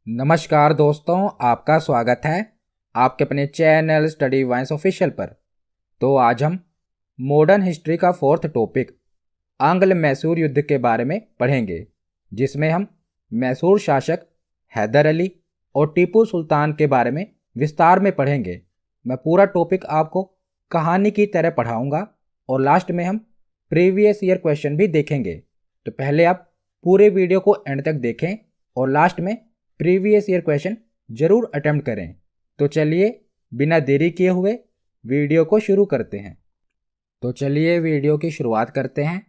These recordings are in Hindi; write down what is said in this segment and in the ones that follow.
नमस्कार दोस्तों, आपका स्वागत है आपके अपने चैनल स्टडी वाइंस ऑफिशियल पर। तो आज हम मॉडर्न हिस्ट्री का फोर्थ टॉपिक आंग्ल मैसूर युद्ध के बारे में पढ़ेंगे, जिसमें हम मैसूर शासक हैदर अली और टीपू सुल्तान के बारे में विस्तार में पढ़ेंगे। मैं पूरा टॉपिक आपको कहानी की तरह पढ़ाऊंगा और लास्ट में हम प्रीवियस ईयर क्वेश्चन भी देखेंगे। तो पहले आप पूरे वीडियो को एंड तक देखें और लास्ट में प्रीवियस ईयर क्वेश्चन जरूर अटेम्प्ट करें। तो चलिए बिना देरी किए हुए वीडियो को शुरू करते हैं। तो चलिए वीडियो की शुरुआत करते हैं।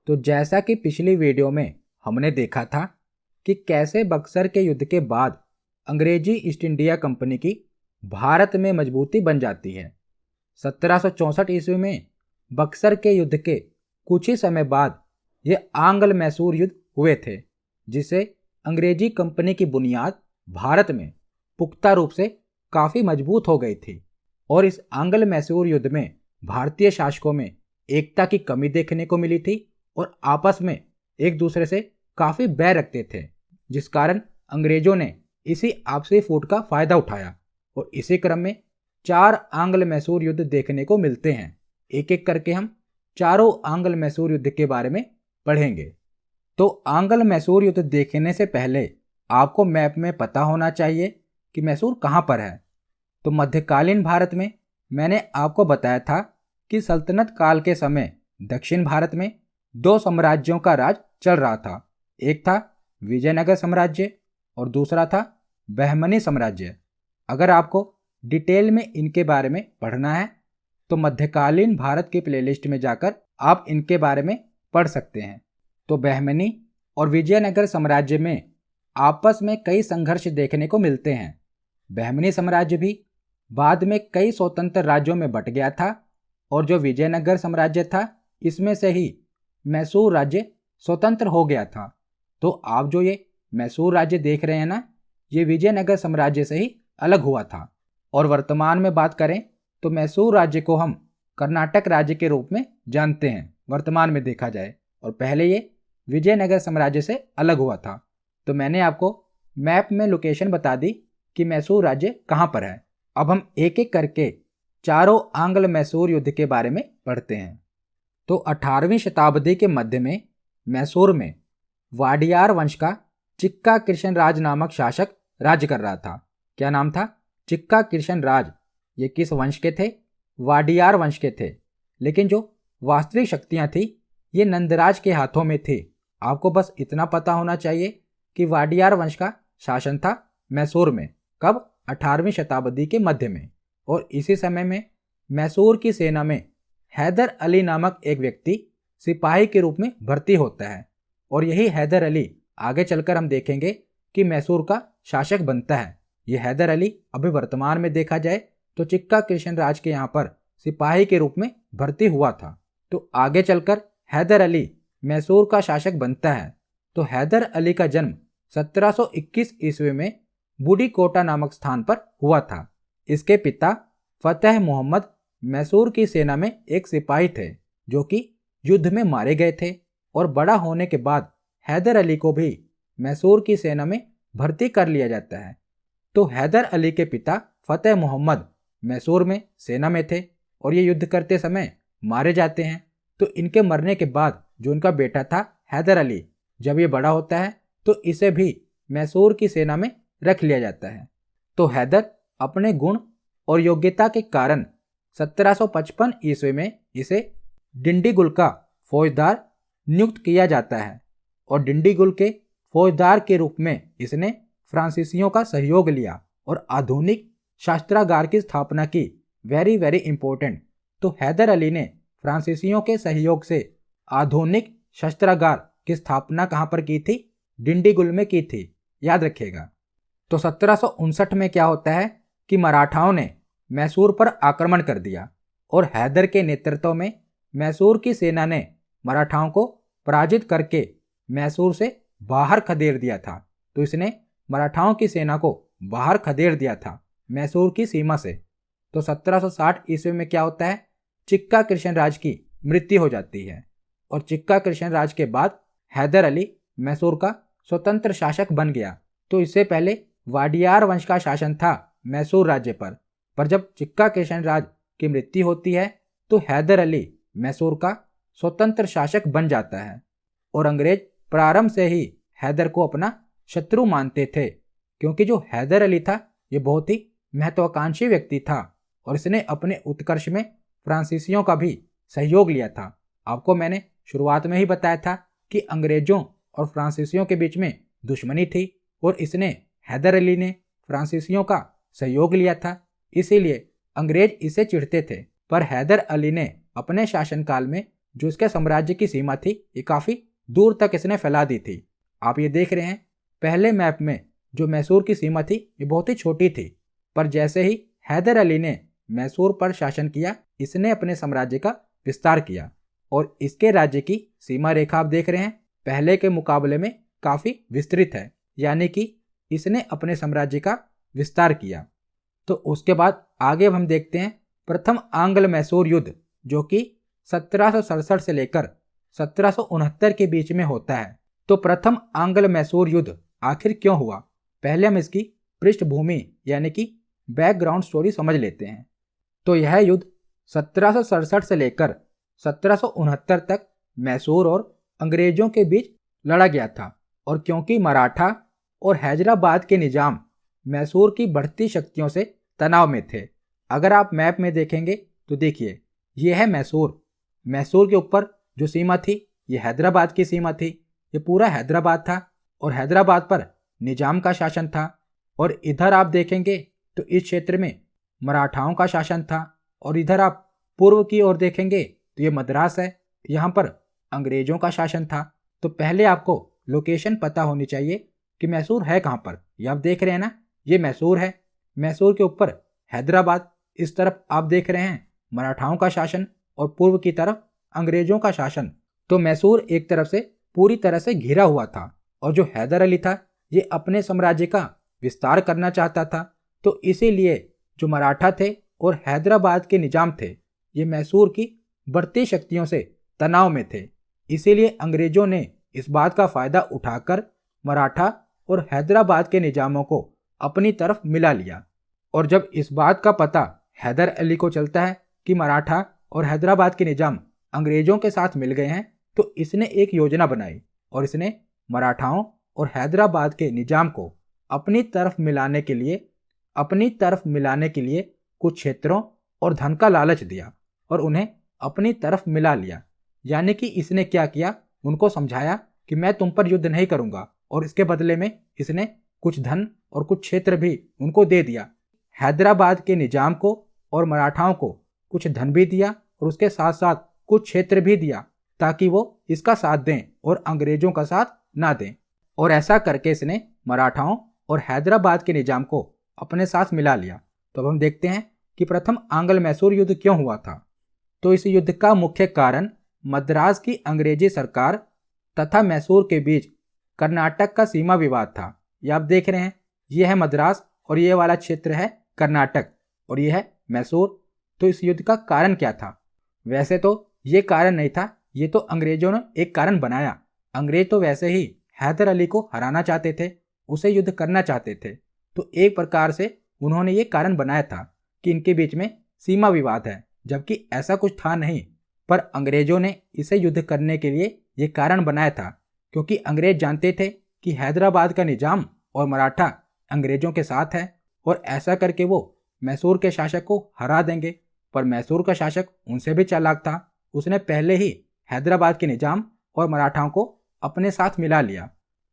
तो जैसा कि पिछली वीडियो में हमने देखा था कि कैसे बक्सर के युद्ध के बाद अंग्रेजी ईस्ट इंडिया कंपनी की भारत में मजबूती बन जाती है। 1764 ईस्वी में बक्सर के युद्ध के कुछ ही समय बाद ये आंग्ल मैसूर युद्ध हुए थे, जिसे अंग्रेजी कंपनी की बुनियाद भारत में पुख्ता रूप से काफ़ी मजबूत हो गई थी। और इस आंग्ल मैसूर युद्ध में भारतीय शासकों में एकता की कमी देखने को मिली थी और आपस में एक दूसरे से काफ़ी बैर रखते थे, जिस कारण अंग्रेजों ने इसी आपसी फूट का फायदा उठाया। और इसी क्रम में 4 आंग्ल मैसूर युद्ध देखने को मिलते हैं। एक एक करके हम चारों आंग्ल मैसूर युद्ध के बारे में पढ़ेंगे। तो आंग्ल मैसूर युद्ध देखने से पहले आपको मैप में पता होना चाहिए कि मैसूर कहाँ पर है। तो मध्यकालीन भारत में मैंने आपको बताया था कि सल्तनत काल के समय दक्षिण भारत में 2 साम्राज्यों का राज चल रहा था। एक था विजयनगर साम्राज्य और दूसरा था बहमनी साम्राज्य। अगर आपको डिटेल में इनके बारे में पढ़ना है तो मध्यकालीन भारत की प्लेलिस्ट में जाकर आप इनके बारे में पढ़ सकते हैं। तो बहमनी और विजयनगर साम्राज्य में आपस में कई संघर्ष देखने को मिलते हैं। बहमनी साम्राज्य भी बाद में कई स्वतंत्र राज्यों में बंट गया था और जो विजयनगर साम्राज्य था इसमें से ही मैसूर राज्य स्वतंत्र हो गया था। तो आप जो ये मैसूर राज्य देख रहे हैं ना, ये विजयनगर साम्राज्य से ही अलग हुआ था। और वर्तमान में बात करें तो मैसूर राज्य को हम कर्नाटक राज्य के रूप में जानते हैं वर्तमान में देखा जाए, और पहले ये विजयनगर साम्राज्य से अलग हुआ था। तो मैंने आपको मैप में लोकेशन बता दी कि मैसूर राज्य कहाँ पर है। अब हम एक एक करके चारों आंग्ल मैसूर युद्ध के बारे में पढ़ते हैं। तो 18वीं शताब्दी के मध्य में मैसूर में वाडियार वंश का चिक्का कृष्ण राज नामक शासक राज्य कर रहा था। क्या नाम था? चिक्का कृष्ण राज। ये किस वंश के थे? वाडियार वंश के थे। लेकिन जो वास्तविक शक्तियाँ थी ये नंदराज के हाथों में थी। आपको बस इतना पता होना चाहिए कि वाडियार वंश का शासन था मैसूर में। कब? 18वीं शताब्दी के मध्य में। और इसी समय में मैसूर की सेना में हैदर अली नामक एक व्यक्ति सिपाही के रूप में भर्ती होता है। और यही हैदर अली आगे चलकर हम देखेंगे कि मैसूर का शासक बनता है। ये हैदर अली अभी वर्तमान में देखा जाए तो चिक्का कृष्ण राज के यहाँ पर सिपाही के रूप में भर्ती हुआ था। तो आगे चलकर हैदर अली मैसूर का शासक बनता है। तो हैदर अली का जन्म 1721 ईस्वी में बूढ़ी कोटा नामक स्थान पर हुआ था। इसके पिता फतेह मोहम्मद मैसूर की सेना में एक सिपाही थे जो कि युद्ध में मारे गए थे। और बड़ा होने के बाद हैदर अली को भी मैसूर की सेना में भर्ती कर लिया जाता है। तो हैदर अली के पिता फतेह मोहम्मद मैसूर में सेना में थे और ये युद्ध करते समय मारे जाते हैं। तो इनके मरने के बाद जो इनका बेटा था हैदर अली, जब ये बड़ा होता है तो इसे भी मैसूर की सेना में रख लिया जाता है। तो हैदर अपने गुण और योग्यता के कारण 1755 ईस्वी में इसे डिंडीगुल का फौजदार नियुक्त किया जाता है। और डिंडीगुल के फौजदार के रूप में इसने फ्रांसीसियों का सहयोग लिया और आधुनिक शस्त्रागार की स्थापना की। Very very important. तो हैदर अली ने फ्रांसीसियों के सहयोग से आधुनिक शस्त्रागार की स्थापना कहाँ पर की थी? डिंडीगुल में की थी, याद रखिएगा। तो 1759 में क्या होता है कि मराठाओं ने मैसूर पर आक्रमण कर दिया और हैदर के नेतृत्व में मैसूर की सेना ने मराठाओं को पराजित करके मैसूर से बाहर खदेड़ दिया था। तो इसने मराठाओं की सेना को बाहर खदेड़ दिया था मैसूर की सीमा से। तो 1760 ईस्वी में क्या होता है? चिक्का कृष्ण राज की मृत्यु हो जाती है और चिक्का कृष्ण राज के बाद हैदर अली मैसूर का स्वतंत्र शासक बन गया। तो इससे पहले वाडियार वंश का शासन था मैसूर राज्य पर जब चिक्का केशन राज की मृत्यु होती है तो हैदर अली मैसूर का स्वतंत्र शासक बन जाता है। और अंग्रेज प्रारंभ से ही हैदर को अपना शत्रु मानते थे, क्योंकि जो हैदर अली था ये बहुत ही महत्वाकांक्षी व्यक्ति था और इसने अपने उत्कर्ष में फ्रांसीसियों का भी सहयोग लिया था। आपको मैंने शुरुआत में ही बताया था कि अंग्रेजों और फ्रांसीसियों के बीच में दुश्मनी थी और इसने हैदर अली ने फ्रांसीसियों का सहयोग लिया था, इसीलिए अंग्रेज इसे चिढ़ते थे। पर हैदर अली ने अपने शासनकाल में जो इसके साम्राज्य की सीमा थी ये काफ़ी दूर तक इसने फैला दी थी। आप ये देख रहे हैं पहले मैप में जो मैसूर की सीमा थी ये बहुत ही छोटी थी, पर जैसे ही हैदर अली ने मैसूर पर शासन किया इसने अपने साम्राज्य का विस्तार किया और इसके राज्य की सीमा रेखा आप देख रहे हैं पहले के मुकाबले में काफ़ी विस्तृत है, यानी कि इसने अपने साम्राज्य का विस्तार किया। तो उसके बाद आगे हम देखते हैं प्रथम आंग्ल मैसूर युद्ध, जो कि 1767 से लेकर 1769 के बीच में होता है। तो प्रथम आंग्ल मैसूर युद्ध आखिर क्यों हुआ, पहले हम इसकी पृष्ठभूमि यानी कि बैकग्राउंड स्टोरी समझ लेते हैं। तो यह युद्ध 1767 से लेकर 1769 तक मैसूर और अंग्रेजों के बीच लड़ा गया था। और क्योंकि मराठा और हैदराबाद के निजाम मैसूर की बढ़ती शक्तियों से तनाव में थे। अगर आप मैप में देखेंगे तो देखिए यह है मैसूर। मैसूर के ऊपर जो सीमा थी ये हैदराबाद की सीमा थी, ये पूरा हैदराबाद था और हैदराबाद पर निजाम का शासन था। और इधर आप देखेंगे तो इस क्षेत्र में मराठाओं का शासन था और इधर आप पूर्व की ओर देखेंगे तो ये मद्रास है, यहाँ पर अंग्रेजों का शासन था। तो पहले आपको लोकेशन पता होनी चाहिए कि मैसूर है कहाँ पर। ये आप देख रहे हैं ना, ये मैसूर है, मैसूर के ऊपर हैदराबाद, इस तरफ आप देख रहे हैं मराठाओं का शासन और पूर्व की तरफ अंग्रेजों का शासन। तो मैसूर एक तरफ से पूरी तरह से घिरा हुआ था और जो हैदर अली था ये अपने साम्राज्य का विस्तार करना चाहता था। तो इसीलिए जो मराठा थे और हैदराबाद के निजाम थे ये मैसूर की बढ़ती शक्तियों से तनाव में थे। इसीलिए अंग्रेजों ने इस बात का फायदा उठाकर मराठा और हैदराबाद के निजामों को अपनी तरफ मिला लिया। और जब इस बात का पता हैदर अली को चलता है कि मराठा और हैदराबाद के निजाम अंग्रेजों के साथ मिल गए हैं तो इसने एक योजना बनाई और इसने मराठाओं और हैदराबाद के निजाम को अपनी तरफ मिलाने के लिए कुछ क्षेत्रों और धन का लालच दिया और उन्हें अपनी तरफ मिला लिया। यानी कि इसने क्या किया, उनको समझाया कि मैं तुम पर युद्ध नहीं करूंगा और इसके बदले में इसने कुछ धन और कुछ क्षेत्र भी उनको दे दिया। हैदराबाद के निजाम को और मराठाओं को कुछ धन भी दिया और उसके साथ साथ कुछ क्षेत्र भी दिया ताकि वो इसका साथ दें और अंग्रेजों का साथ ना दें। और ऐसा करके इसने मराठाओं और हैदराबाद के निजाम को अपने साथ मिला लिया। तो अब हम देखते हैं कि प्रथम आंग्ल मैसूर युद्ध क्यों हुआ था। तो इस युद्ध का मुख्य कारण मद्रास की अंग्रेजी सरकार तथा मैसूर के बीच कर्नाटक का सीमा विवाद था। ये आप देख रहे हैं, ये है मद्रास और ये वाला क्षेत्र है कर्नाटक और ये है मैसूर। तो इस युद्ध का कारण क्या था? वैसे तो ये कारण नहीं था, ये तो अंग्रेजों ने एक कारण बनाया। अंग्रेज तो वैसे ही हैदर अली को हराना चाहते थे, उसे युद्ध करना चाहते थे, तो एक प्रकार से उन्होंने ये कारण बनाया था कि इनके बीच में सीमा विवाद है, जबकि ऐसा कुछ था नहीं। पर अंग्रेजों ने इसे युद्ध करने के लिए ये कारण बनाया था, क्योंकि अंग्रेज जानते थे कि हैदराबाद का निजाम और मराठा अंग्रेजों के साथ है और ऐसा करके वो मैसूर के शासक को हरा देंगे। पर मैसूर का शासक उनसे भी चालाक था, उसने पहले ही हैदराबाद के निजाम और मराठाओं को अपने साथ मिला लिया।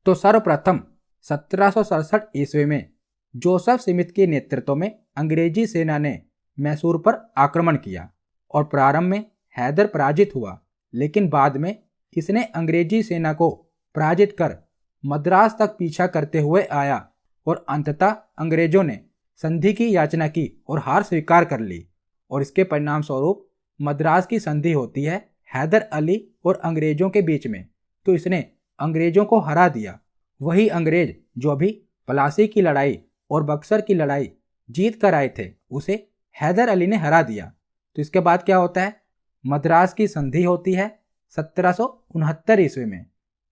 तो सर्वप्रथम 1767 ईस्वी में जोसेफ स्मिथ के नेतृत्व में अंग्रेजी सेना ने मैसूर पर आक्रमण किया और प्रारंभ में हैदर पराजित हुआ, लेकिन बाद में इसने अंग्रेजी सेना को पराजित कर मद्रास तक पीछा करते हुए आया और अंततः अंग्रेजों ने संधि की याचना की और हार स्वीकार कर ली और इसके परिणाम स्वरूप मद्रास की संधि होती है हैदर अली और अंग्रेजों के बीच में। तो इसने अंग्रेजों को हरा दिया। वही अंग्रेज जो अभी प्लासी की लड़ाई और बक्सर की लड़ाई जीत कर आए थे उसे हैदर अली ने हरा दिया। तो इसके बाद क्या होता है, मद्रास की संधि होती है 1769 ईस्वी में।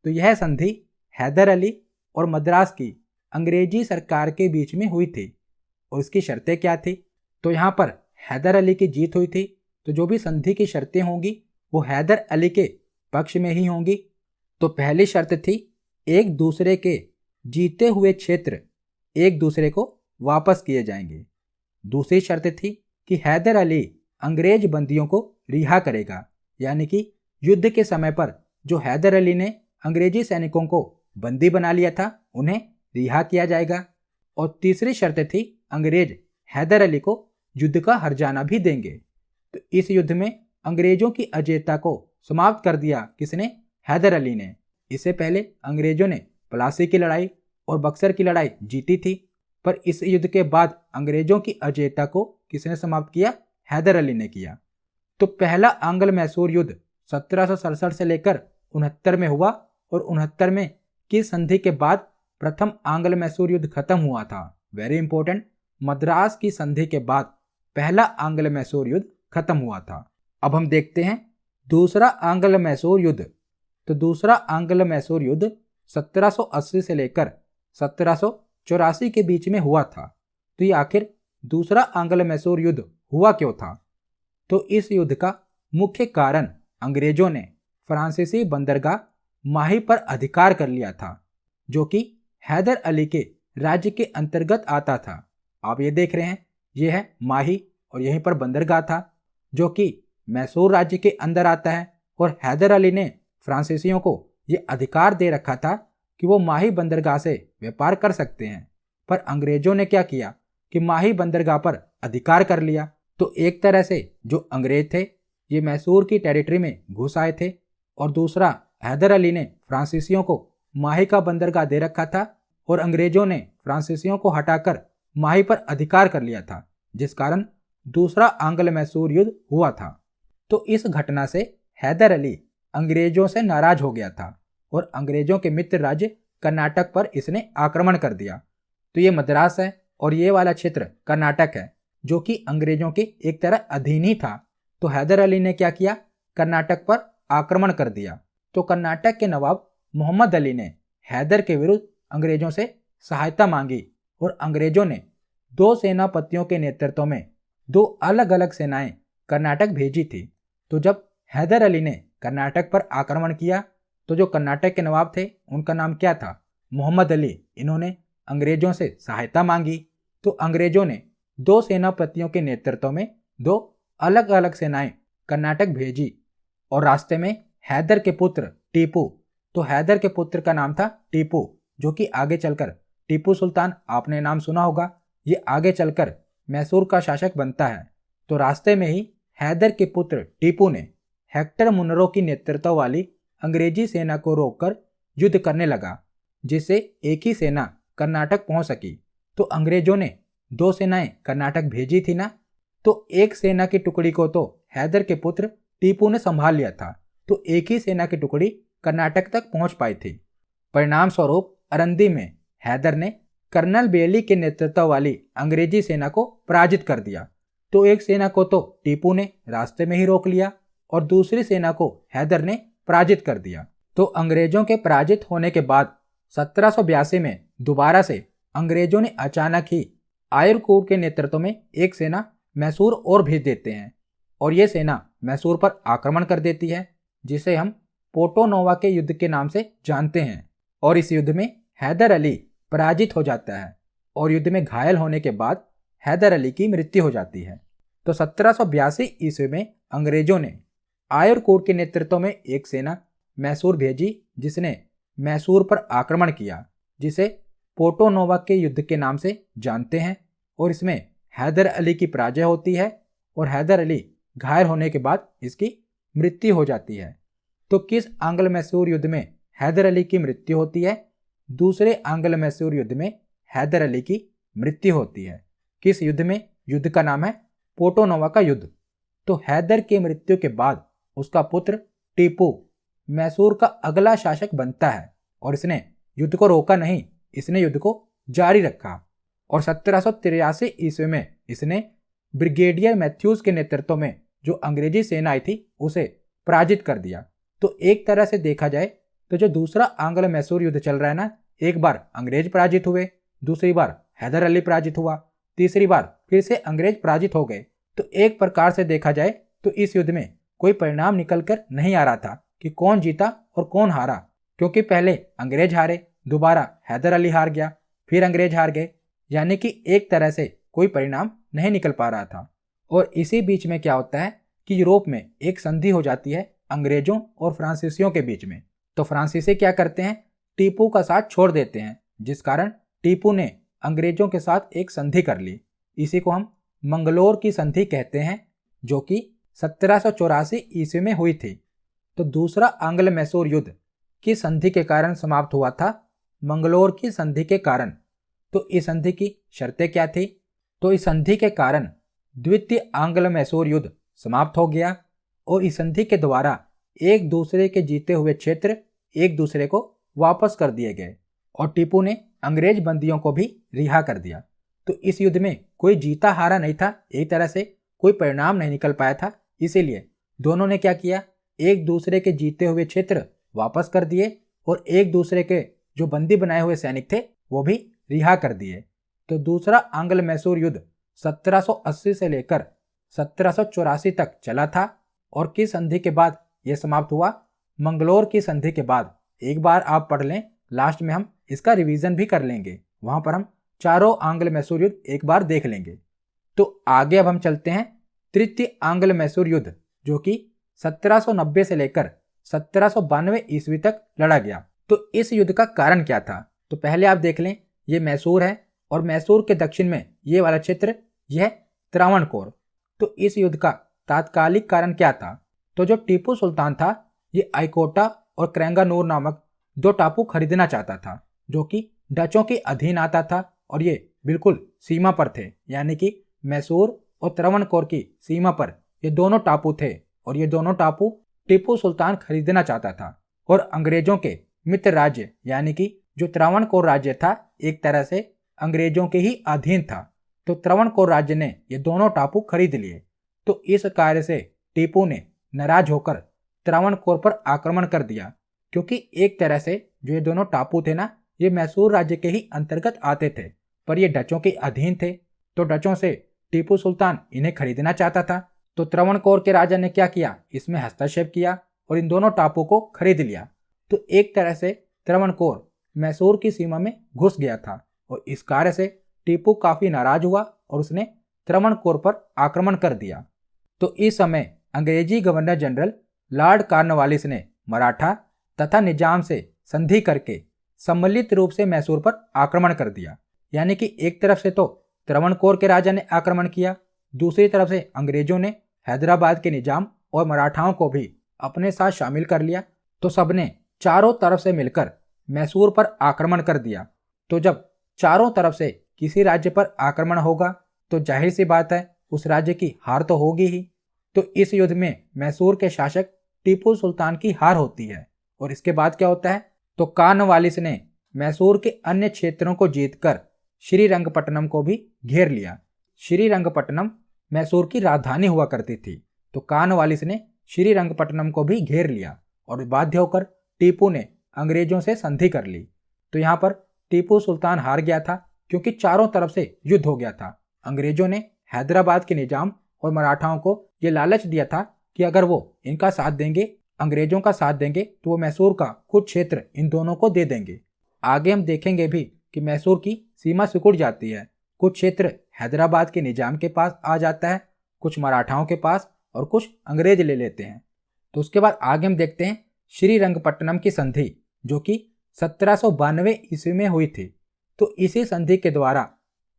तो यह संधि हैदर अली और मद्रास की अंग्रेजी सरकार के बीच में हुई थी। और उसकी शर्तें क्या थी? तो यहाँ पर हैदर अली की जीत हुई थी, तो जो भी संधि की शर्तें होंगी वो हैदर अली के पक्ष में ही होंगी। तो पहली शर्त थी, एक दूसरे के जीते हुए क्षेत्र एक दूसरे को वापस किए जाएंगे। दूसरी शर्त थी कि हैदर अली अंग्रेज बंदियों को रिहा करेगा, यानी कि युद्ध के समय पर जो हैदर अली ने अंग्रेजी सैनिकों को बंदी बना लिया था उन्हें रिहा किया जाएगा। और तीसरी शर्त थी, अंग्रेज हैदर अली को युद्ध का हर्जाना भी देंगे। तो इस युद्ध में अंग्रेजों की अजेयता को समाप्त कर दिया किसने? हैदर अली ने। इससे पहले अंग्रेजों ने प्लासी की लड़ाई और बक्सर की लड़ाई जीती थी, पर इस युद्ध के बाद अंग्रेजों की अजेयता को किसने समाप्त किया? हैदर अली ने किया। तो पहला आंग्ल मैसूर युद्ध 1767 से लेकर 69 में हुआ, और 69 में की संधि के बाद प्रथम आंग्ल मैसूर युद्ध खत्म हुआ था। वेरी इंपॉर्टेंट, मद्रास की संधि के बाद पहला आंग्ल मैसूर युद्ध खत्म हुआ था। अब हम देखते हैं दूसरा आंग्ल मैसूर युद्ध। तो दूसरा आंग्ल मैसूर युद्ध 1780 से लेकर 1784 के बीच में हुआ था। तो ये आखिर दूसरा आंग्ल मैसूर युद्ध हुआ क्यों था? तो इस युद्ध का मुख्य कारण अंग्रेजों ने फ्रांसीसी बंदरगाह माही पर अधिकार कर लिया था, जो कि हैदर अली के राज्य के अंतर्गत आता था। आप ये देख रहे हैं, ये है माही और यहीं पर बंदरगाह था जो कि मैसूर राज्य के अंदर आता है। और हैदर अली ने फ्रांसीसियों को ये अधिकार दे रखा था कि वो माही बंदरगाह से व्यापार कर सकते हैं। पर अंग्रेजों ने क्या किया कि माही बंदरगाह पर अधिकार कर लिया। तो एक तरह से जो अंग्रेज थे ये मैसूर की टेरिटरी में घुस आए थे, और दूसरा हैदर अली ने फ्रांसीसियों को माही का बंदरगाह दे रखा था और अंग्रेजों ने फ्रांसीसियों को हटाकर माही पर अधिकार कर लिया था, जिस कारण दूसरा आंग्ल मैसूर युद्ध हुआ था। तो इस घटना से हैदर अली अंग्रेजों से नाराज हो गया था और अंग्रेजों के मित्र राज्य कर्नाटक पर इसने आक्रमण कर दिया। तो ये मद्रास है और ये वाला क्षेत्र कर्नाटक है, जो कि अंग्रेजों के एक तरह अधीन ही था। तो हैदर अली ने क्या किया? कर्नाटक पर आक्रमण कर दिया। तो कर्नाटक के नवाब मोहम्मद अली ने हैदर के विरुद्ध अंग्रेजों से सहायता मांगी और अंग्रेजों ने दो सेनापतियों के नेतृत्व में दो अलग अलग सेनाएं कर्नाटक भेजी थी। तो जब हैदर अली ने कर्नाटक पर आक्रमण किया तो जो कर्नाटक के नवाब थे उनका नाम क्या था? मोहम्मद अली। इन्होंने अंग्रेजों से सहायता मांगी। तो अंग्रेजों ने दो सेनापतियों के नेतृत्व में दो अलग अलग सेनाएं कर्नाटक भेजी और रास्ते में हैदर के पुत्र टीपू, तो हैदर के पुत्र का नाम था टीपू, जो कि आगे चलकर टीपू सुल्तान, आपने नाम सुना होगा, ये आगे चलकर मैसूर का शासक बनता है। तो रास्ते में ही हैदर के पुत्र टीपू ने हेक्टर मुनरो की नेतृत्व वाली अंग्रेजी सेना को रोककर युद्ध करने लगा, जिससे एक ही सेना कर्नाटक पहुंच सकी। तो अंग्रेजों ने दो सेनाएं कर्नाटक भेजी थी ना, तो एक सेना की टुकड़ी को तो हैदर के पुत्र टीपू ने संभाल लिया था, तो एक ही सेना की टुकड़ी कर्नाटक तक पहुंच पाई थी। परिणाम स्वरूप अरंदी में हैदर ने कर्नल बेली के नेतृत्व वाली अंग्रेजी सेना को पराजित कर दिया। तो एक सेना को तो टीपू ने रास्ते में ही रोक लिया और दूसरी सेना को हैदर ने पराजित कर दिया। तो अंग्रेजों के पराजित होने के बाद 1782 में दोबारा से अंग्रेजों ने अचानक ही आयरकूट के नेतृत्व में एक सेना मैसूर और भेज देते हैं और ये सेना मैसूर पर आक्रमण कर देती है, जिसे हम पोर्टोनोवा के युद्ध के नाम से जानते हैं। और इस युद्ध में हैदर अली पराजित हो जाता है और युद्ध में घायल होने के बाद हैदर अली की मृत्यु हो जाती है। तो 1782 ईस्वी में अंग्रेजों ने आयरकूट के नेतृत्व में एक सेना मैसूर भेजी, जिसने मैसूर पर आक्रमण किया, जिसे पोर्टोनोवा के युद्ध के नाम से जानते हैं। और इसमें हैदर अली की पराजय होती है और हैदर अली घायल होने के बाद इसकी मृत्यु हो जाती है। तो किस आंग्ल मैसूर युद्ध में हैदर अली की मृत्यु होती है? दूसरे आंग्ल मैसूर युद्ध में हैदर अली की मृत्यु होती है। किस युद्ध में? युद्ध का नाम है पोर्टोनोवा का युद्ध। तो हैदर की मृत्यु के बाद उसका पुत्र टीपू मैसूर का अगला शासक बनता है और इसने युद्ध को रोका नहीं, इसने युद्ध को जारी रखा और 1783 ईस्वी में इसने ब्रिगेडियर मैथ्यूज के नेतृत्व में जो अंग्रेजी सेना आई थी उसे पराजित कर दिया। तो एक तरह से देखा जाए तो जो दूसरा आंग्ल मैसूर युद्ध चल रहा है ना, एक बार अंग्रेज पराजित हुए दूसरी बार हैदर अली पराजित हुआ, तीसरी बार फिर से अंग्रेज पराजित हो गए। तो एक प्रकार से देखा जाए तो इस युद्ध में कोई परिणाम निकलकर नहीं आ रहा था कि कौन जीता और कौन हारा, क्योंकि पहले अंग्रेज हारे, दोबारा हैदर अली हार गया, फिर अंग्रेज हार गए, यानी कि एक तरह से कोई परिणाम नहीं निकल पा रहा था। और इसी बीच में क्या होता है कि यूरोप में एक संधि हो जाती है अंग्रेजों और फ्रांसीसियों के बीच में। तो फ्रांसीसी क्या करते हैं, टीपू का साथ छोड़ देते हैं, जिस कारण टीपू ने अंग्रेजों के साथ एक संधि कर ली। इसी को हम मंगलोर की संधि कहते हैं, जो कि 1784 ईस्वी में हुई थी। तो दूसरा आंग्ल मैसूर युद्ध की संधि के कारण समाप्त हुआ था, मंगलोर की संधि के कारण। तो इस संधि की शर्तें क्या थी? तो इस संधि के कारण द्वितीय आंग्ल मैसूर युद्ध समाप्त हो गया और इस संधि के द्वारा एक दूसरे के जीते हुए क्षेत्र एक दूसरे को वापस कर दिए गए और टीपू ने अंग्रेज बंदियों को भी रिहा कर दिया। तो इस युद्ध में कोई जीता हारा नहीं था, एक तरह से कोई परिणाम नहीं निकल पाया था। इसीलिए दोनों ने क्या किया, एक दूसरे के जीते हुए क्षेत्र वापस कर दिए और एक दूसरे के जो बंदी बनाए हुए सैनिक थे वो भी रिहा कर दिए। तो दूसरा आंग्ल मैसूर युद्ध 1780 से लेकर 1784 तक चला था और किस संधि के बाद यह समाप्त हुआ? मंगलोर की संधि के बाद। एक बार आप पढ़ लें, लास्ट में हम इसका रिवीजन भी कर लेंगे, वहां पर हम चारों आंग्ल मैसूर युद्ध एक बार देख लेंगे। तो आगे अब हम चलते हैं तृतीय आंग्ल मैसूर युद्ध, जो कि 1790 से लेकर 1792 ईस्वी तक लड़ा गया। तो इस युद्ध का कारण क्या था? तो पहले आप देख लें, ये मैसूर है और मैसूर के दक्षिण में ये वाला क्षेत्र यह त्रावणकोर। तो इस युद्ध का तात्कालिक कारण क्या था? तो जो टीपू सुल्तान था ये आइकोटा और क्रेंगानूर नामक दो टापू खरीदना चाहता था, जो कि डचों के अधीन आता था और ये बिल्कुल सीमा पर थे, यानी कि मैसूर और त्रावणकोर की सीमा पर ये दोनों टापू थे और ये दोनों टापू टीपू सुल्तान खरीदना चाहता था। और अंग्रेजों के मित्र राज्य यानी कि जो त्रावणकोर राज्य था एक तरह से अंग्रेजों के ही अधीन था। तो त्रावणकोर राज्य ने ये दोनों टापू खरीद लिए। तो इस कार्य से टीपू ने नाराज होकर त्रावणकोर पर आक्रमण कर दिया, क्योंकि एक तरह से जो ये दोनों टापू थे ना, ये मैसूर राज्य के ही अंतर्गत आते थे, पर ये डचों के अधीन थे। तो डचों से टीपू सुल्तान इन्हें खरीदना चाहता था। तो त्रावणकोर के राजा ने क्या किया, इसमें हस्तक्षेप किया और इन दोनों टापू को खरीद लिया। तो एक तरह से त्रावणकोर मैसूर की सीमा में घुस गया था और इस कार्य से टीपू काफी नाराज हुआ और उसने त्रावणकोर पर आक्रमण कर दिया। तो इस समय अंग्रेजी गवर्नर जनरल लॉर्ड कॉर्नवालिस ने मराठा तथा निजाम से संधि करके सम्मिलित रूप से मैसूर पर आक्रमण कर दिया। यानी कि एक तरफ से तो त्रावणकोर के राजा ने आक्रमण किया, दूसरी तरफ से अंग्रेजों ने हैदराबाद के निजाम और मराठाओं को भी अपने साथ शामिल कर लिया। तो सबने चारों तरफ से मिलकर मैसूर पर आक्रमण कर दिया। तो जब चारों तरफ से किसी राज्य पर आक्रमण होगा तो जाहिर सी बात है उस राज्य की हार तो होगी ही। तो इस युद्ध में मैसूर के शासक टीपू सुल्तान की हार होती है। और इसके बाद क्या होता है, तो कॉर्नवालिस ने मैसूर के अन्य क्षेत्रों को जीतकर श्रीरंगपट्टनम को भी घेर लिया। श्रीरंगपट्टनम मैसूर की राजधानी हुआ करती थी। तो कॉर्नवालिस ने श्रीरंगपट्टनम को भी घेर लिया और बाध्य होकर टीपू ने अंग्रेजों से संधि कर ली। तो यहाँ पर टीपू सुल्तान हार गया था, क्योंकि चारों तरफ से युद्ध हो गया था। अंग्रेजों ने हैदराबाद के निजाम और मराठाओं को ये लालच दिया था कि अगर वो इनका साथ देंगे, अंग्रेजों का साथ देंगे, तो वो मैसूर का कुछ क्षेत्र इन दोनों को दे देंगे। आगे हम देखेंगे भी कि मैसूर की सीमा सिकुड़ जाती है, कुछ क्षेत्र हैदराबाद के निजाम के पास आ जाता है, कुछ मराठाओं के पास और कुछ अंग्रेज ले लेते हैं। तो उसके बाद आगे हम देखते हैं श्रीरंगपट्टनम की संधि, जो कि 1792 ईस्वी में हुई थी। तो इसी संधि के द्वारा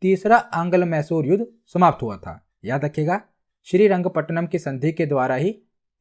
तीसरा आंग्ल मैसूर युद्ध समाप्त हुआ था। याद रखिएगा, श्रीरंगपट्टनम की संधि के द्वारा ही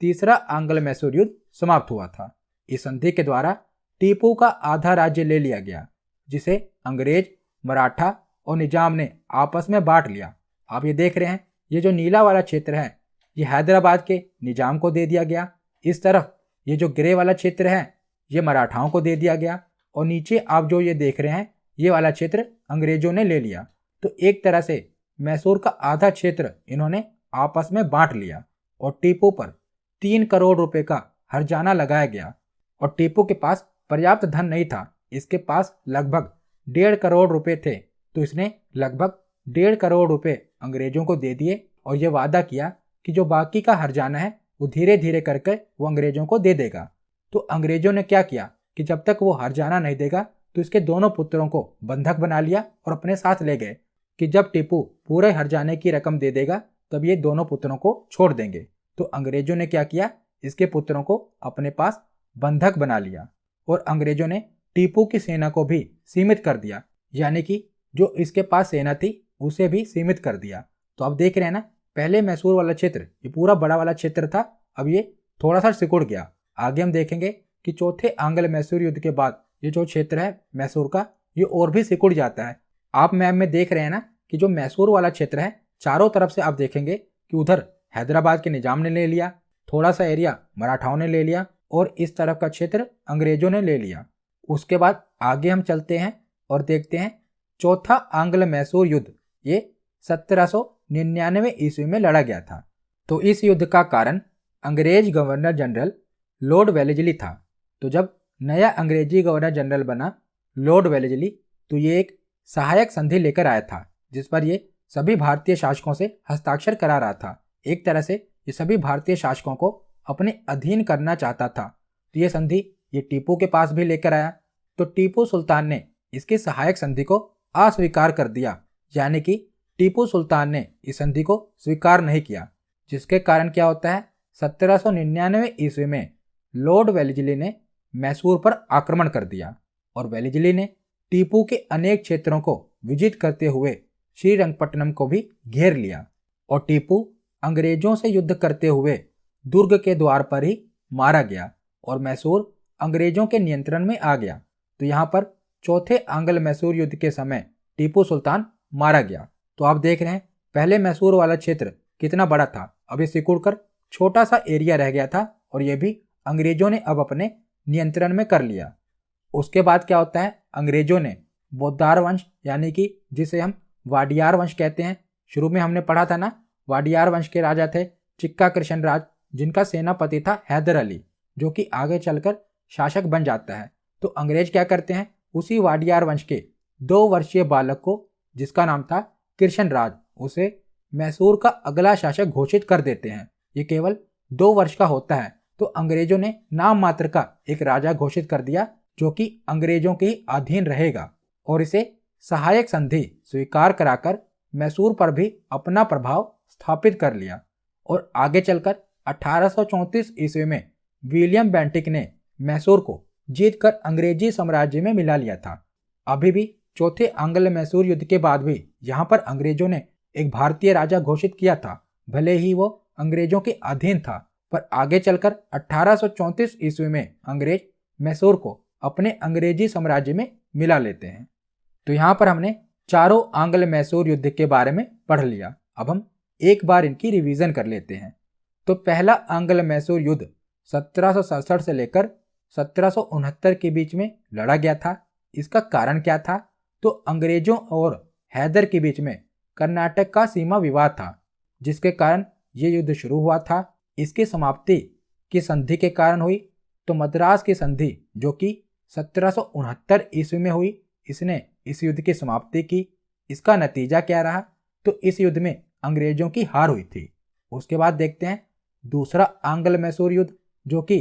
तीसरा आंग्ल मैसूर युद्ध समाप्त हुआ था। इस संधि के द्वारा टीपू का आधा राज्य ले लिया गया, जिसे अंग्रेज, मराठा और निजाम ने आपस में बांट लिया। आप ये देख रहे हैं, ये जो नीला वाला क्षेत्र है ये हैदराबाद के निजाम को दे दिया गया, इस तरफ ये जो ग्रे वाला क्षेत्र है ये मराठाओं को दे दिया गया और नीचे आप जो ये देख रहे हैं ये वाला क्षेत्र अंग्रेजों ने ले लिया। तो एक तरह से मैसूर का आधा क्षेत्र इन्होंने आपस में बांट लिया और टीपू पर 3 करोड़ रुपए का हर्जाना लगाया गया। और टीपू के पास पर्याप्त धन नहीं था, इसके पास लगभग 1.5 करोड़ रुपए थे, तो इसने लगभग 1.5 करोड़ रुपए अंग्रेजों को दे दिए और ये वादा किया कि जो बाकी का हर्जाना है वो धीरे धीरे करके वो अंग्रेजों को दे देगा। तो अंग्रेजों ने क्या किया कि जब तक वो हर्जाना नहीं देगा तो इसके दोनों पुत्रों को बंधक बना लिया और अपने साथ ले गए कि जब टीपू पूरे हर्जाने की रकम दे देगा तब ये दोनों पुत्रों को छोड़ देंगे। तो अंग्रेजों ने क्या किया, इसके पुत्रों को अपने पास बंधक बना लिया और अंग्रेजों ने टीपू की सेना को भी सीमित कर दिया, यानी कि जो इसके पास सेना थी उसे भी सीमित कर दिया। तो आप देख रहे हैं ना, पहले मैसूर वाला क्षेत्र ये पूरा बड़ा वाला क्षेत्र था, अब ये थोड़ा सा सिकुड़ गया। आगे हम देखेंगे कि चौथे आंग्ल मैसूर युद्ध के बाद ये जो क्षेत्र है मैसूर का ये और भी सिकुड़ जाता है। आप मैप में देख रहे हैं ना कि जो मैसूर वाला क्षेत्र है चारों तरफ से आप देखेंगे कि उधर हैदराबाद के निजाम ने ले लिया, थोड़ा सा एरिया मराठाओं ने ले लिया और इस तरफ का क्षेत्र अंग्रेजों ने ले लिया। उसके बाद आगे हम चलते हैं और देखते हैं चौथा आंग्ल मैसूर युद्ध ये 1799 ईस्वी में लड़ा गया था। तो इस युद्ध का कारण अंग्रेज गवर्नर जनरल लॉर्ड वेलेस्ली था। तो जब नया अंग्रेजी गवर्नर जनरल बना लॉर्ड वेलेस्ली तो ये एक सहायक संधि लेकर आया था जिस पर ये सभी भारतीय शासकों से हस्ताक्षर करा रहा था। एक तरह से ये सभी भारतीय शासकों को अपने अधीन करना चाहता था। तो ये संधि ये टीपू के पास भी लेकर आया। तो टीपू सुल्तान ने इसकी सहायक संधि को अस्वीकार कर दिया, यानी कि टीपू सुल्तान ने इस संधि को स्वीकार नहीं किया, जिसके कारण क्या होता है 1799 ईस्वी में लॉर्ड वेलेस्ली ने मैसूर पर आक्रमण कर दिया और वेलेस्ली ने टीपू के अनेक क्षेत्रों को विजित करते हुए श्रीरंगपट्टनम को भी घेर लिया और टीपू अंग्रेजों से युद्ध करते हुए दुर्ग के द्वार पर ही मारा गया और मैसूर अंग्रेजों के नियंत्रण में आ गया। तो यहाँ पर चौथे आंग्ल मैसूर युद्ध के समय टीपू सुल्तान मारा गया। तो आप देख रहे हैं पहले मैसूर वाला क्षेत्र कितना बड़ा था, अब ये सिकुड़कर छोटा सा एरिया रह गया था और ये भी अंग्रेजों ने अब अपने नियंत्रण में कर लिया। उसके बाद क्या होता है, अंग्रेजों ने बोद्दार वंश यानी कि जिसे हम वाडियार वंश कहते हैं, शुरू में हमने पढ़ा था ना, वाडियार वंश के राजा थे चिक्का कृष्ण राज, जिनका सेनापति था हैदर अली, जो कि आगे चलकर शासक बन जाता है। तो अंग्रेज क्या करते हैं, उसी वाडियार वंश के 2 वर्षीय बालक को जिसका नाम था कृष्ण राज, उसे मैसूर का अगला शासक घोषित कर देते हैं। ये केवल 2 वर्ष का होता है। तो अंग्रेजों ने नाम मात्र का एक राजा घोषित कर दिया जो कि अंग्रेजों के ही अधीन रहेगा और इसे सहायक संधि स्वीकार कराकर मैसूर पर भी अपना प्रभाव स्थापित कर लिया। और आगे चलकर 1834 ईस्वी में विलियम बेंटिक ने मैसूर को जीतकर अंग्रेजी साम्राज्य में मिला लिया था। अभी भी चौथे आंग्ल मैसूर युद्ध के बाद भी यहाँ पर अंग्रेजों ने एक भारतीय राजा घोषित किया था, भले ही वो अंग्रेजों के अधीन था, पर आगे चलकर 1834 ईस्वी में अंग्रेज मैसूर को अपने अंग्रेजी साम्राज्य में मिला लेते हैं। तो यहाँ पर हमने चारों आंग्ल मैसूर युद्ध के बारे में पढ़ लिया। अब हम एक बार इनकी रिवीजन कर लेते हैं। तो पहला आंग्ल मैसूर युद्ध 1767 से लेकर 1769 के बीच में लड़ा गया था। इसका कारण क्या था, तो अंग्रेजों और हैदर के बीच में कर्नाटक का सीमा विवाद था, जिसके कारण ये युद्ध शुरू हुआ था। इसकी समाप्ति की संधि के कारण हुई। तो मद्रास की संधि जो कि 1769 ईस्वी में हुई, इसने इस युद्ध की समाप्ति की। इसका नतीजा क्या रहा, तो इस युद्ध में अंग्रेजों की हार हुई थी। उसके बाद देखते हैं दूसरा आंग्ल मैसूर युद्ध जो कि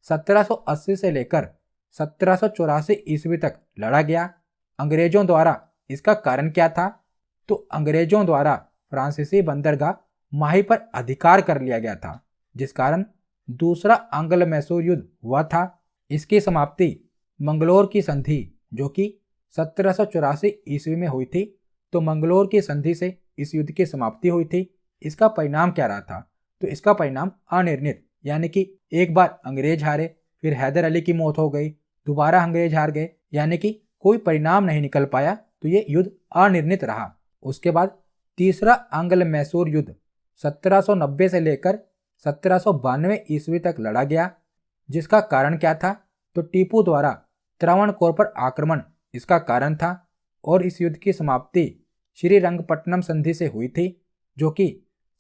1780 से लेकर 1784 ईस्वी तक लड़ा गया अंग्रेजों द्वारा। इसका कारण क्या था, तो अंग्रेजों द्वारा फ्रांसीसी बंदरगाह माही पर अधिकार कर लिया गया था, जिस कारण दूसरा आंग्ल मैसूर युद्ध हुआ था। इसकी समाप्ति मंगलोर की संधि जो कि 1784 ईस्वी में हुई थी। तो मंगलोर की संधि से इस युद्ध की समाप्ति हुई थी। इसका परिणाम क्या रहा था, तो इसका परिणाम अनिर्णित, यानी कि एक बार अंग्रेज हारे, फिर हैदर अली की मौत हो गई, दोबारा अंग्रेज हार गए, यानी कि कोई परिणाम नहीं निकल पाया। तो ये युद्ध अनिर्णित रहा। उसके बाद तीसरा आंग्ल मैसूर युद्ध 1790 से लेकर 1792 ईस्वी तक लड़ा गया, जिसका कारण क्या था, तो टीपू द्वारा त्रावणकोर पर आक्रमण इसका कारण था। और इस युद्ध की समाप्ति श्रीरंगपट्टनम संधि से हुई थी जो कि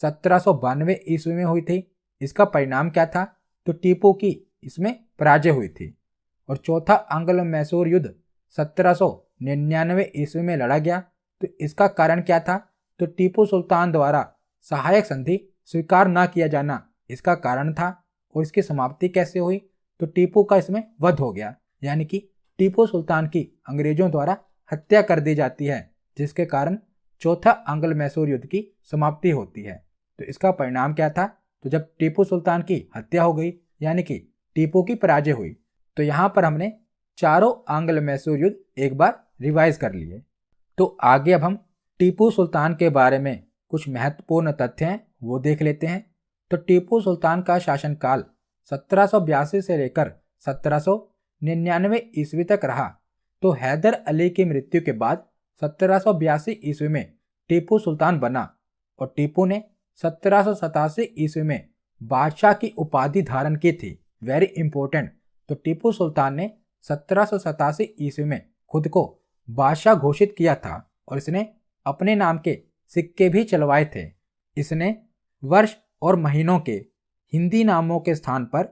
1792 ईस्वी में हुई थी। इसका परिणाम क्या था, तो टीपू की इसमें पराजय हुई थी। और चौथा आंग्ल मैसूर युद्ध 1799 ईस्वी में लड़ा गया। तो इसका कारण क्या था? तो टीपू सुल्तान द्वारा सहायक संधि स्वीकार न किया जाना इसका कारण था। और इसकी समाप्ति कैसे हुई? तो टीपू का इसमें वध हो गया, यानी कि टीपू सुल्तान की अंग्रेजों द्वारा हत्या कर दी जाती है, जिसके कारण चौथा अंग्ल मैसूर युद्ध की समाप्ति होती है। तो इसका परिणाम क्या था? तो जब टीपू सुल्तान की हत्या हो गई, यानी कि टीपू की पराजय हुई, तो यहाँ पर हमने चारों अंग्ल मैसूर युद्ध एक बार रिवाइज कर लिए। तो आगे अब हम टीपू सुल्तान के बारे में कुछ महत्वपूर्ण तथ्य हैं वो देख लेते हैं। तो टीपू सुल्तान का शासनकाल 1782 से लेकर 1799 ईस्वी तक रहा। तो हैदर अली की मृत्यु के बाद 1782 ईस्वी में टीपू सुल्तान बना और टीपू ने 1787 ईस्वी में बादशाह की उपाधि धारण की थी। Very important. तो टीपू सुल्तान ने 1787 ईस्वी में खुद को बादशाह घोषित किया था और इसने अपने नाम के सिक्के भी चलवाए थे। इसने वर्ष और महीनों के हिंदी नामों के स्थान पर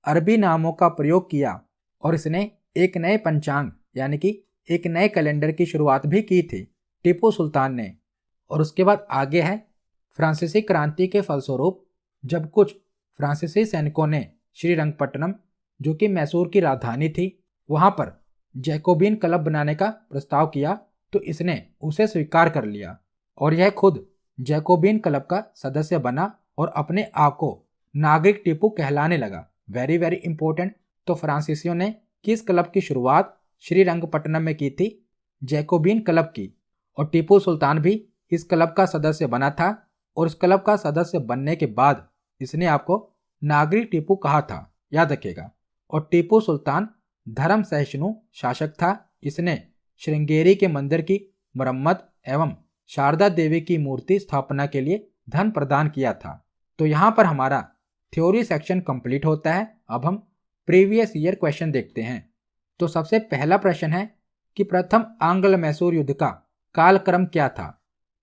अरबी नामों का प्रयोग किया और इसने एक नए पंचांग यानी कि एक नए कैलेंडर की शुरुआत भी की थी टीपू सुल्तान ने। और उसके बाद आगे है फ्रांसीसी क्रांति के फलस्वरूप जब कुछ फ्रांसीसी सैनिकों ने श्रीरंगपट्टनम, जो कि मैसूर की राजधानी थी, वहां पर जैकोबिन क्लब बनाने का प्रस्ताव किया, तो इसने उसे स्वीकार कर लिया और यह खुद जैकोबिन क्लब का सदस्य बना और अपने आप को नागरिक टीपू कहलाने लगा। Very very important. तो फ्रांसीसियों ने किस क्लब की शुरुआत श्रीरंगपट्टनम में की थी? जैकोबिन क्लब की। और टीपू सुल्तान भी इस क्लब का सदस्य बना था और इस क्लब का सदस्य बनने के बाद इसने आपको नागरिक टीपू कहा था, याद रखिएगा। और टीपू सुल्तान धर्म सहिष्णु शासक था। इसने श्रृंगेरी के मंदिर की मरम्मत एवं शारदा देवी की मूर्ति स्थापना के लिए धन प्रदान किया था। तो यहाँ पर हमारा थ्योरी सेक्शन कंप्लीट होता है। अब हम प्रीवियस ईयर क्वेश्चन देखते हैं। तो सबसे पहला प्रश्न है कि प्रथम आंग्ल मैसूर युद्ध का कालक्रम क्या था?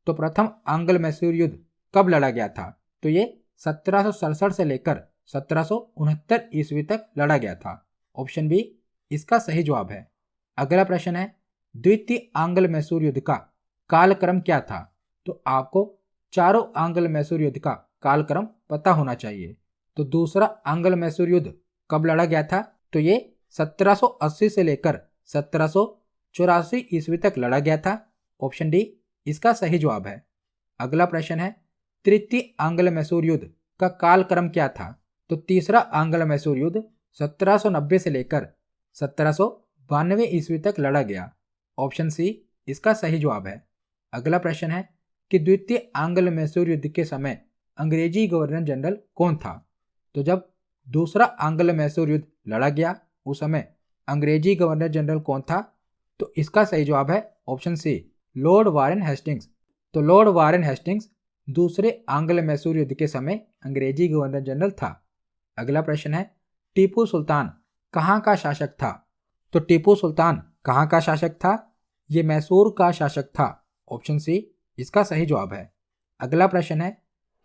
तो प्रथम आंग्ल मैसूर युद्ध कब लड़ा गया था? तो ये 1767 से लेकर 1769 ईस्वी तक लड़ा गया था। ऑप्शन बी इसका सही जवाब है। अगला प्रश्न है द्वितीय आंग्ल मैसूर युद्ध का कालक्रम क्या था? तो आपको चारों आंग्ल मैसूर युद्ध का कालक्रम पता होना चाहिए। तो दूसरा आंग्ल मैसूर युद्ध कब लड़ा गया था? तो ये 1780 से लेकर 1784 ईस्वी तक लड़ा गया था। ऑप्शन डी इसका सही जवाब है। अगला प्रश्न है तृतीय आंग्ल मैसूर युद्ध का कालक्रम क्या था? तो तीसरा आंग्ल मैसूर युद्ध 1790 से लेकर 1792 ईस्वी तक लड़ा गया। ऑप्शन सी इसका सही जवाब है। अगला प्रश्न है कि द्वितीय आंग्ल मैसूर युद्ध के समय अंग्रेजी गवर्नर जनरल कौन था? तो जब दूसरा आंग्ल मैसूर युद्ध लड़ा गया उस समय अंग्रेजी गवर्नर जनरल कौन था? तो इसका सही जवाब है option C Lord Warren Hastings. तो लॉर्ड वारेन हेस्टिंग्स दूसरे आंग्ल मैसूर युद्ध के समय अंग्रेजी गवर्नर जनरल था। अगला प्रश्न है टीपू सुल्तान कहाँ का शासक था? तो टीपू सुल्तान कहाँ का शासक था? ये मैसूर का शासक था। ऑप्शन सी इसका सही जवाब है। अगला प्रश्न है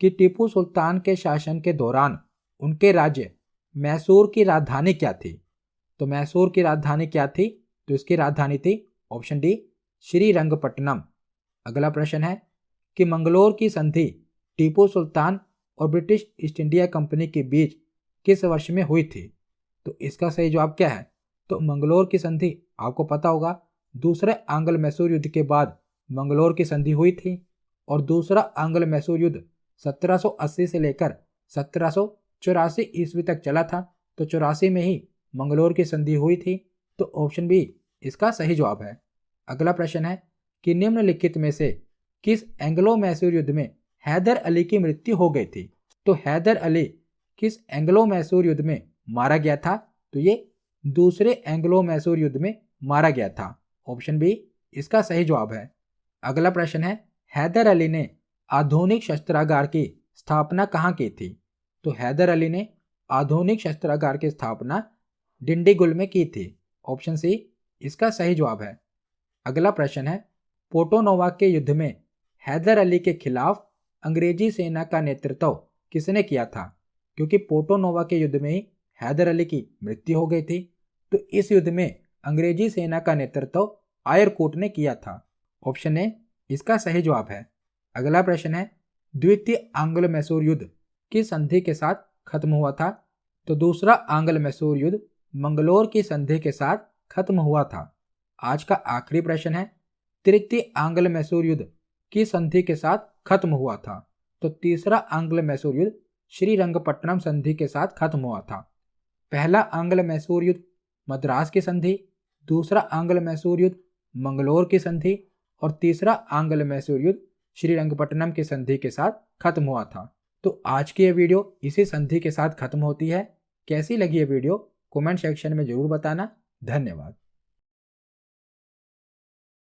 कि टीपू सुल्तान के शासन के दौरान उनके राज्य मैसूर की राजधानी क्या थी? तो मैसूर की राजधानी क्या थी? तो इसकी राजधानी थी ऑप्शन डी श्रीरंगपट्टनम। अगला प्रश्न है कि मंगलोर की संधि टीपू सुल्तान और ब्रिटिश ईस्ट इंडिया कंपनी के बीच किस वर्ष में हुई थी? तो इसका सही जवाब क्या है? तो मंगलोर की संधि आपको पता होगा दूसरे आंग्ल मैसूर युद्ध के बाद मंगलोर की संधि हुई थी और दूसरा आंग्ल मैसूर युद्ध 1780 से लेकर 1784 ईस्वी तक चला था। तो 84 में ही मंगलोर की संधि हुई थी। तो ऑप्शन बी इसका सही जवाब है। अगला प्रश्न है कि निम्नलिखित में से किस एंग्लो मैसूर युद्ध में हैदर अली की मृत्यु हो गई थी? तो हैदर अली किस एंग्लो मैसूर युद्ध में मारा गया था? तो ये दूसरे एंग्लो मैसूर युद्ध में मारा गया था। ऑप्शन बी इसका सही जवाब है। अगला प्रश्न है हैदर अली ने आधुनिक शस्त्रागार की स्थापना कहाँ की थी? तो हैदर अली ने आधुनिक शस्त्रागार की स्थापना डिंडीगुल में की थी। ऑप्शन सी इसका सही जवाब है। अगला प्रश्न है पोर्टोनोवा के युद्ध में हैदर अली के खिलाफ अंग्रेजी सेना का नेतृत्व किसने किया था? क्योंकि पोर्टोनोवा के युद्ध में ही हैदर अली की मृत्यु हो गई थी। तो इस युद्ध में अंग्रेजी सेना का नेतृत्व आयरकूट ने किया था। ऑप्शन ए इसका सही जवाब है। अगला प्रश्न है, द्वितीय आंग्ल मैसूर युद्ध किस संधि के साथ खत्म हुआ था? तो दूसरा आंग्ल मैसूर युद्ध मंगलोर की संधि के साथ खत्म हुआ था। आज का आखिरी प्रश्न है, तृतीय आंग्ल मैसूर युद्ध किस संधि के साथ खत्म हुआ था? तो तीसरा आंग्ल मैसूर युद्ध श्रीरंगपट्टनम संधि के साथ खत्म हुआ था। पहला आंग्ल मैसूर युद्ध मद्रास की संधि, दूसरा आंग्ल मैसूर युद्ध मंगलोर की संधि और तीसरा आंग्ल मैसूर युद्ध श्रीरंगपट्टनम की संधि के साथ खत्म हुआ था। तो आज की ये वीडियो इसी संधि के साथ खत्म होती है। कैसी लगी ये वीडियो कमेंट सेक्शन में जरूर बताना। धन्यवाद।